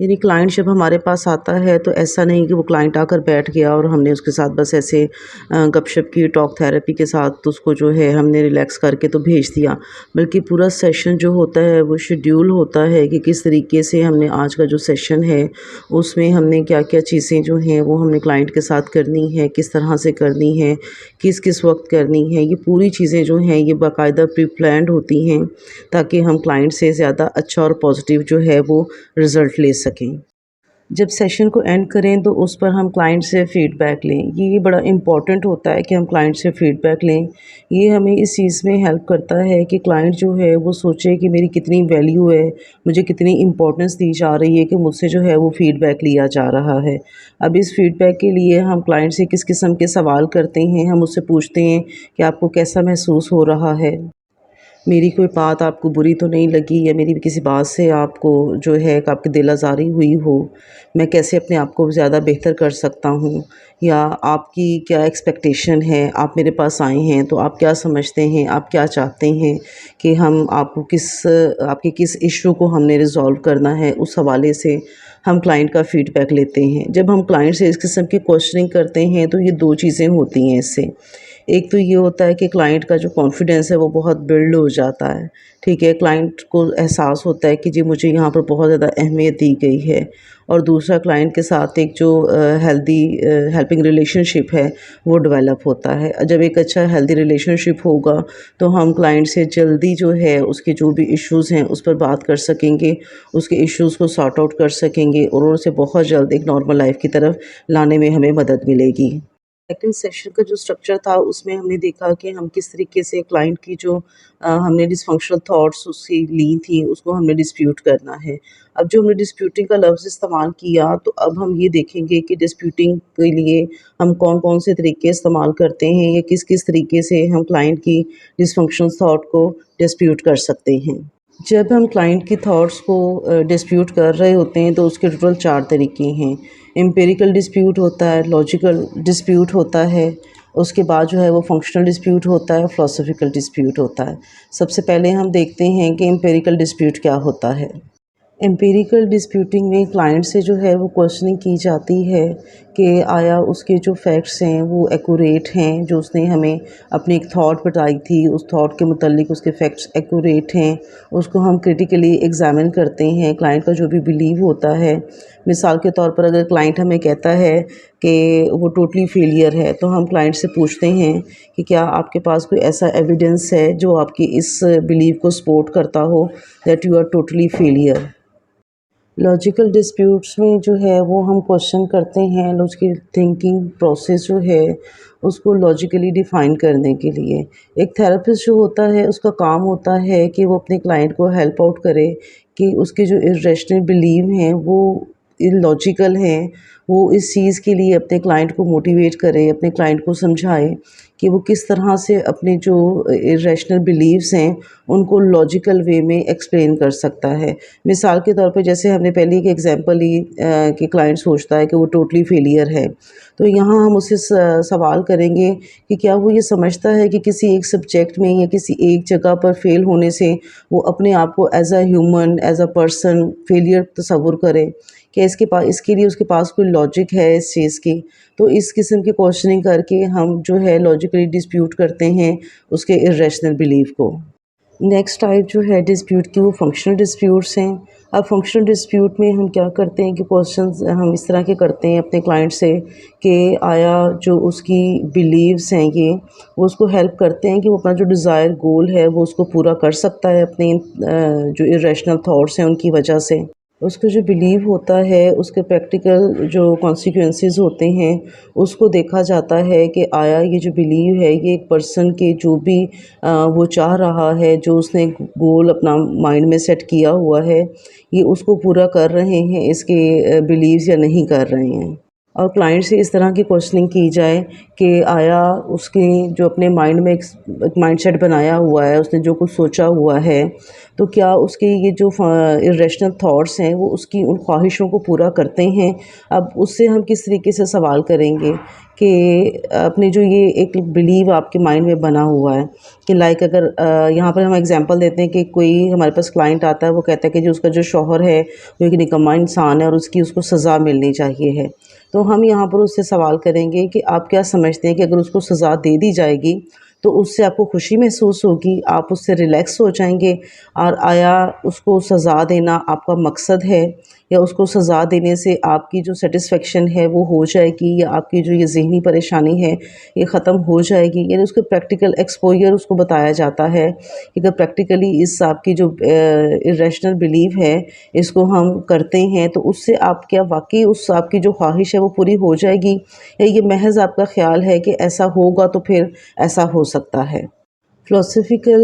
یعنی کلائنٹ جب ہمارے پاس آتا ہے تو ایسا نہیں کہ وہ کلائنٹ آ کر بیٹھ گیا اور ہم نے اس کے ساتھ بس ایسے گپ شپ کی ٹاک تھیراپی کے ساتھ اس کو جو ہے ہم نے ریلیکس کر کے تو بھیج دیا، بلکہ پورا سیشن جو ہوتا ہے وہ شیڈیول ہوتا ہے کہ کس طریقے سے ہم نے آج کا جو سیشن ہے اس میں ہم نے کیا کیا چیزیں جو ہیں وہ ہم نے کلائنٹ کے ساتھ کرنی ہے، کس طرح سے کرنی ہے، کس کس وقت کرنی ہے، یہ پوری چیزیں جو ہیں یہ باقاعدہ پری پلانڈ ہوتی ہیں تاکہ ہم کلائنٹ سے زیادہ اچھا اور پازیٹیو جو ہے وہ رزلٹ لے سکیں۔ جب سیشن کو اینڈ کریں تو اس پر ہم کلائنٹ سے فیڈ بیک لیں، یہ بڑا امپورٹنٹ ہوتا ہے کہ ہم کلائنٹ سے فیڈ بیک لیں۔ یہ ہمیں اس چیز میں ہیلپ کرتا ہے کہ کلائنٹ جو ہے وہ سوچے کہ میری کتنی ویلیو ہے، مجھے کتنی امپورٹنس دی جا رہی ہے کہ مجھ سے جو ہے وہ فیڈ بیک لیا جا رہا ہے۔ اب اس فیڈ بیک کے لیے ہم کلائنٹ سے کس قسم کے سوال کرتے ہیں، ہم اس سے پوچھتے ہیں کہ آپ کو کیسا محسوس ہو رہا ہے، میری کوئی بات آپ کو بری تو نہیں لگی، یا میری کسی بات سے آپ کو جو ہے کہ آپ کی دل آزاری ہوئی ہو، میں کیسے اپنے آپ کو زیادہ بہتر کر سکتا ہوں، یا آپ کی کیا ایکسپیکٹیشن ہے، آپ میرے پاس آئے ہیں تو آپ کیا سمجھتے ہیں، آپ کیا چاہتے ہیں کہ ہم آپ کو آپ کے کس ایشو کو ہم نے ریزالو کرنا ہے، اس حوالے سے ہم کلائنٹ کا فیڈ بیک لیتے ہیں۔ جب ہم کلائنٹ سے اس قسم کی کوشچننگ کرتے ہیں تو یہ دو چیزیں ہوتی ہیں اس سے۔ ایک تو یہ ہوتا ہے کہ کلائنٹ کا جو کانفیڈنس ہے وہ بہت بلڈ ہو جاتا ہے، ٹھیک ہے، کلائنٹ کو احساس ہوتا ہے کہ جی مجھے یہاں پر بہت زیادہ اہمیت دی گئی ہے، اور دوسرا کلائنٹ کے ساتھ ایک جو ہیلپنگ ریلیشن شپ ہے وہ ڈیولپ ہوتا ہے۔ جب ایک اچھا ہیلدی ریلیشن شپ ہوگا تو ہم کلائنٹ سے جلدی جو ہے اس کے جو بھی ایشوز ہیں اس پر بات کر سکیں گے، اس کے ایشوز کو سارٹ آؤٹ کر سکیں گے، اور اسے بہت جلد ایک نارمل لائف کی طرف لانے میں ہمیں مدد ملے گی۔ سیکنڈ سیشن کا جو اسٹرکچر تھا اس میں ہم نے دیکھا کہ ہم کس طریقے سے کلائنٹ کی جو ہم نے ڈسفنکشنل تھاٹس اس کی لی تھیں اس کو ہم نے ڈسپیوٹ کرنا ہے۔ اب جو ہم نے ڈسپیوٹنگ کا لفظ استعمال کیا تو اب ہم یہ دیکھیں گے کہ ڈسپیوٹنگ کے لیے ہم کون کون سے طریقے استعمال کرتے ہیں، یا کس کس طریقے سے ہم کلائنٹ کی ڈسفنکشنل تھاٹ کو ڈسپیوٹ کر سکتے ہیں۔ جب ہم کلائنٹ کی تھاٹس کو ڈسپیوٹ کر رہے ہوتے ہیں تو اس کے ٹوٹل 4 طریقے ہیں۔ امپیریکل ڈسپیوٹ ہوتا ہے، لاجیکل ڈسپیوٹ ہوتا ہے، اس کے بعد جو ہے وہ فنکشنل ڈسپیوٹ ہوتا ہے، فلاسفیکل ڈسپیوٹ ہوتا ہے۔ سب سے پہلے ہم دیکھتے ہیں کہ امپیریکل ڈسپیوٹ کیا ہوتا ہے۔ امپیریکل ڈسپیوٹنگ میں کلائنٹ سے جو ہے وہ کوشچننگ کی جاتی ہے کہ آیا اس کے جو فیکٹس ہیں وہ ایکوریٹ ہیں، جو اس نے ہمیں اپنی ایک تھاٹ بتائی تھی اس تھاٹ کے متعلق اس کے فیکٹس ایکوریٹ ہیں، اس کو ہم کریٹیکلی ایگزامن کرتے ہیں۔ کلائنٹ کا جو بھی بلیو ہوتا ہے، مثال کے طور پر اگر کلائنٹ ہمیں کہتا ہے کہ وہ ٹوٹلی فیلئر ہے تو ہم کلائنٹ سے پوچھتے ہیں کہ کیا آپ کے پاس کوئی ایسا ایویڈنس ہے جو آپ کی اس بلیو کو سپورٹ کرتا ہو that you are totally failure. Logical disputes میں جو ہے وہ ہم کوشچن کرتے ہیں اس کی تھنکنگ پروسیس جو ہے اس کو لاجیکلی ڈیفائن کرنے کے لیے۔ ایک تھیراپسٹ جو ہوتا ہے اس کا کام ہوتا ہے کہ وہ اپنے کلائنٹ کو ہیلپ آؤٹ کرے کہ اس کے جو irrational بلیو ہیں وہ لاجیکل ہیں، وہ اس چیز کے لیے اپنے کلائنٹ کو موٹیویٹ کرے، اپنے کلائنٹ کو سمجھائے کہ وہ کس طرح سے اپنے جو irrational بلیوز ہیں ان کو لاجیکل وے میں ایکسپلین کر سکتا ہے۔ مثال کے طور پہ جیسے ہم نے پہلے ایک ایگزامپل لی کہ کلائنٹ سوچتا ہے کہ وہ ٹوٹلی فیلئر ہے، تو یہاں ہم اس سے سوال کریں گے کہ کیا وہ یہ سمجھتا ہے کہ کسی ایک سبجیکٹ میں یا کسی ایک جگہ پر فیل ہونے سے وہ اپنے آپ کو as a human, as a person failure تصور کرے، کہ اس کے لیے اس کے پاس کوئی لاجک ہے اس چیز کی۔ تو اس قسم کی کوشچننگ کر کے ہم جو ہے لاجیکلی ڈسپیوٹ کرتے ہیں اس کے irrational بلیف کو۔ نیکسٹ ٹائپ جو ہے ڈسپیوٹ کی وہ فنکشنل ڈسپیوٹس ہیں۔ اب فنکشنل ڈسپیوٹ میں ہم کیا کرتے ہیں کہ کوشچنز ہم اس طرح کے کرتے ہیں اپنے کلائنٹ سے کہ آیا جو اس کی بلیوز ہیں یہ وہ اس کو ہیلپ کرتے ہیں کہ وہ اپنا جو ڈیزائر گول ہے وہ اس کو پورا کر سکتا ہے اپنے جو irrational تھاٹس ہیں ان کی وجہ سے۔ اس کا جو بلیو ہوتا ہے اس کے پریکٹیکل جو کانسیکوینسز ہوتے ہیں اس کو دیکھا جاتا ہے کہ آیا یہ جو بلیو ہے یہ ایک پرسن کے جو بھی وہ چاہ رہا ہے، جو اس نے گول اپنا مائنڈ میں سیٹ کیا ہوا ہے، یہ اس کو پورا کر رہے ہیں اس کے بلیوز یا نہیں کر رہے ہیں۔ اور کلائنٹ سے اس طرح کی کوشچننگ کی جائے کہ آیا اس کے جو اپنے مائنڈ میں ایک مائنڈ سیٹ بنایا ہوا ہے، اس نے جو کچھ سوچا ہوا ہے، تو کیا اس کے یہ جو irrational تھاٹس ہیں وہ اس کی ان خواہشوں کو پورا کرتے ہیں۔ اب اس سے ہم کس طریقے سے سوال کریں گے کہ اپنے جو یہ ایک بلیو آپ کے مائنڈ میں بنا ہوا ہے کہ لائک اگر یہاں پر ہم ایگزامپل دیتے ہیں کہ کوئی ہمارے پاس کلائنٹ آتا ہے، وہ کہتا ہے کہ جو اس کا جو شوہر ہے وہ ایک نکما انسان ہے اور اس کو سزا ملنی چاہیے ہے، تو ہم یہاں پر اس سے سوال کریں گے کہ آپ کیا سمجھتے ہیں کہ اگر اس کو سزا دے دی جائے گی تو اس سے آپ کو خوشی محسوس ہوگی، آپ اس سے ریلیکس ہو جائیں گے، اور آیا اس کو سزا دینا آپ کا مقصد ہے، یا اس کو سزا دینے سے آپ کی جو سیٹسفیکشن ہے وہ ہو جائے گی، یا آپ کی جو یہ ذہنی پریشانی ہے یہ ختم ہو جائے گی؟ یعنی اس کو پریکٹیکل ایکسپوئر اس کو بتایا جاتا ہے کہ اگر پریکٹیکلی اس آپ کی جو ریشنل بلیف ہے اس کو ہم کرتے ہیں تو اس سے آپ کیا واقعی اس آپ کی جو خواہش ہے وہ پوری ہو جائے گی، یا یہ محض آپ کا خیال ہے کہ ایسا ہوگا تو پھر ایسا ہو سکتا ہے؟ فلاسفیکل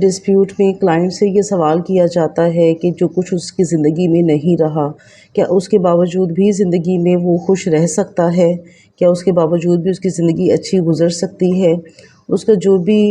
ڈسپیوٹ میں کلائنٹ سے یہ سوال کیا جاتا ہے کہ جو کچھ اس کی زندگی میں نہیں رہا، کیا اس کے باوجود بھی زندگی میں وہ خوش رہ سکتا ہے؟ کیا اس کے باوجود بھی اس کی زندگی اچھی گزر سکتی ہے؟ اس کا جو بھی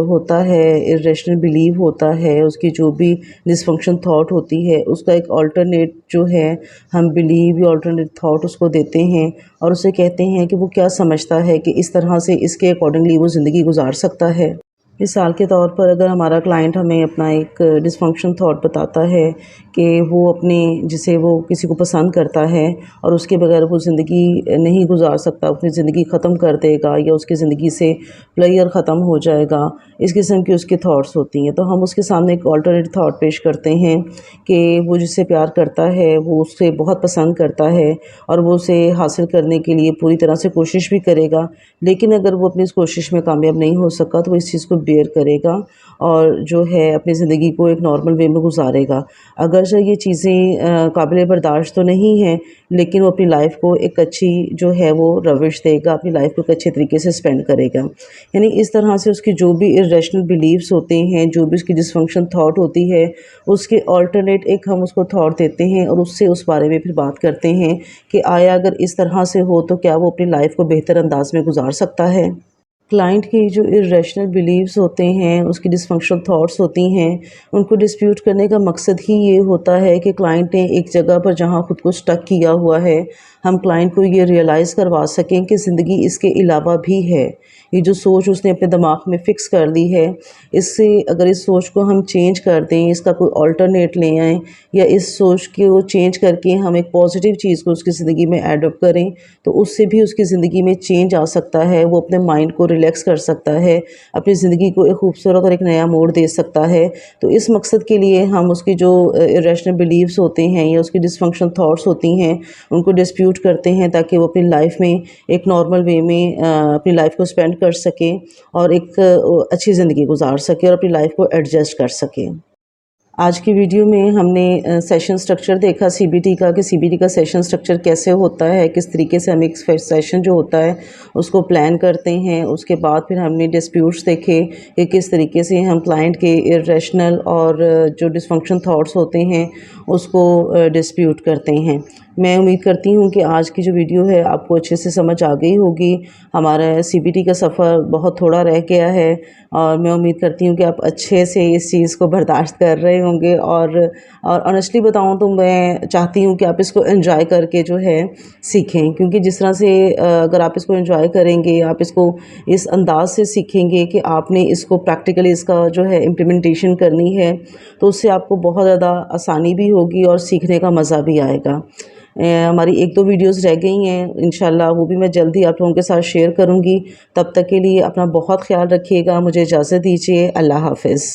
ہوتا ہے ارریشنل بلیو ہوتا ہے، اس کی جو بھی ڈس فنکشن تھاٹ ہوتی ہے، اس کا ایک آلٹرنیٹ جو ہے ہم بلیو یا آلٹرنیٹ تھاٹ اس کو دیتے ہیں اور اسے کہتے ہیں کہ وہ کیا سمجھتا ہے کہ اس طرح سے اس کے اکارڈنگلی وہ زندگی گزار سکتا ہے۔ مثال کے طور پر اگر ہمارا کلائنٹ ہمیں اپنا ایک ڈس فنکشن تھاٹ بتاتا ہے کہ وہ اپنے جسے وہ کسی کو پسند کرتا ہے اور اس کے بغیر وہ زندگی نہیں گزار سکتا، اپنی زندگی ختم کر دے گا یا اس کی زندگی سے پلیئر ختم ہو جائے گا، اس قسم کی اس کی تھاٹس ہوتی ہیں، تو ہم اس کے سامنے ایک آلٹرنیٹ تھاٹ پیش کرتے ہیں کہ وہ جس سے پیار کرتا ہے، وہ اس سے بہت پسند کرتا ہے اور وہ اسے حاصل کرنے کے لیے پوری طرح سے کوشش بھی کرے گا، لیکن اگر وہ اپنی اس کوشش میں کامیاب نہیں ہو سکا تو وہ اس چیز کو بیئر کرے گا اور جو ہے اپنی زندگی کو ایک نارمل وے میں گزارے گا۔ اگرچہ یہ چیزیں قابل برداشت تو نہیں ہیں، لیکن وہ اپنی لائف کو ایک اچھی جو ہے وہ روش دے گا، اپنی لائف کو ایک اچھے طریقے سے سپینڈ کرے گا۔ یعنی اس طرح سے اس کی جو بھی ارریشنل بلیفز ہوتے ہیں، جو بھی اس کی ڈس فنکشن تھاٹ ہوتی ہے، اس کے آلٹرنیٹ ایک ہم اس کو تھاٹ دیتے ہیں اور اس سے اس بارے میں پھر بات کرتے ہیں کہ آیا اگر اس طرح سے ہو تو کیا وہ اپنی لائف کو بہتر انداز میں گزار سکتا ہے؟ کلائنٹ کی جو ارریشنل بلیفز ہوتے ہیں، اس کی ڈس فنکشنل تھاٹس ہوتی ہیں، ان کو ڈسپیوٹ کرنے کا مقصد ہی یہ ہوتا ہے کہ کلائنٹ نے ایک جگہ پر جہاں خود کو سٹک کیا ہوا ہے، ہم کلائنٹ کو یہ ریئلائز کروا سکیں کہ زندگی اس کے علاوہ بھی ہے۔ یہ جو سوچ اس نے اپنے دماغ میں فکس کر لی ہے، اس سے اگر اس سوچ کو ہم چینج کر دیں، اس کا کوئی آلٹرنیٹ لے آئیں، یا اس سوچ کو چینج کر کے ہم ایک پازیٹیو چیز کو اس کی زندگی میں ایڈ اپ کریں تو اس سے بھی اس کی زندگی میں چینج آ سکتا ہے، وہ اپنے مائنڈ کو ریلیکس کر سکتا ہے، اپنی زندگی کو ایک خوبصورت اور ایک نیا موڑ دے سکتا ہے۔ تو اس مقصد کے لیے ہم اس کی جو ارریشنل بلیفز ہوتے ہیں یا اس کی ڈس فنکشن تھاٹس ہوتی ہیں ان کو ڈسپیوٹ کرتے ہیں تاکہ وہ اپنی لائف میں ایک نارمل وے میں اپنی لائف کو سپینڈ کر سکیں اور ایک اچھی زندگی گزار سکیں اور اپنی لائف کو ایڈجسٹ کر سکیں۔ آج کی ویڈیو میں ہم نے سیشن سٹرکچر دیکھا سی بی ٹی کا، کہ سی بی ٹی کا سیشن سٹرکچر کیسے ہوتا ہے، کس طریقے سے ہم ایک سیشن جو ہوتا ہے اس کو پلان کرتے ہیں۔ اس کے بعد پھر ہم نے ڈسپیوٹس دیکھے کہ کس طریقے سے ہم کلائنٹ کے ارریشنل اور جو ڈس فنکشن تھاٹس ہوتے ہیں اس کو ڈسپیوٹ کرتے ہیں۔ میں امید کرتی ہوں کہ آج کی جو ویڈیو ہے آپ کو اچھے سے سمجھ آ گئی ہوگی۔ ہمارا سی بی ٹی کا سفر بہت تھوڑا رہ گیا ہے اور میں امید کرتی ہوں کہ آپ اچھے سے اس چیز کو برداشت کر رہے ہوں گے، اور آنیسٹلی بتاؤں تو میں چاہتی ہوں کہ آپ اس کو انجوائے کر کے جو ہے سیکھیں، کیونکہ جس طرح سے اگر آپ اس کو انجوائے کریں گے، آپ اس کو اس انداز سے سیکھیں گے کہ آپ نے اس کو پریکٹیکلی اس کا جو ہے امپلیمنٹیشن کرنی ہے، تو اس سے آپ کو بہت زیادہ آسانی بھی ہوگی اور سیکھنے کا مزہ بھی آئے گا۔ ہماری ایک دو ویڈیوز رہ گئی ہیں، انشاءاللہ وہ بھی میں جلدی آپ لوگوں کے ساتھ شیئر کروں گی۔ تب تک کے لیے اپنا بہت خیال رکھیے گا، مجھے اجازت دیجیے، اللہ حافظ۔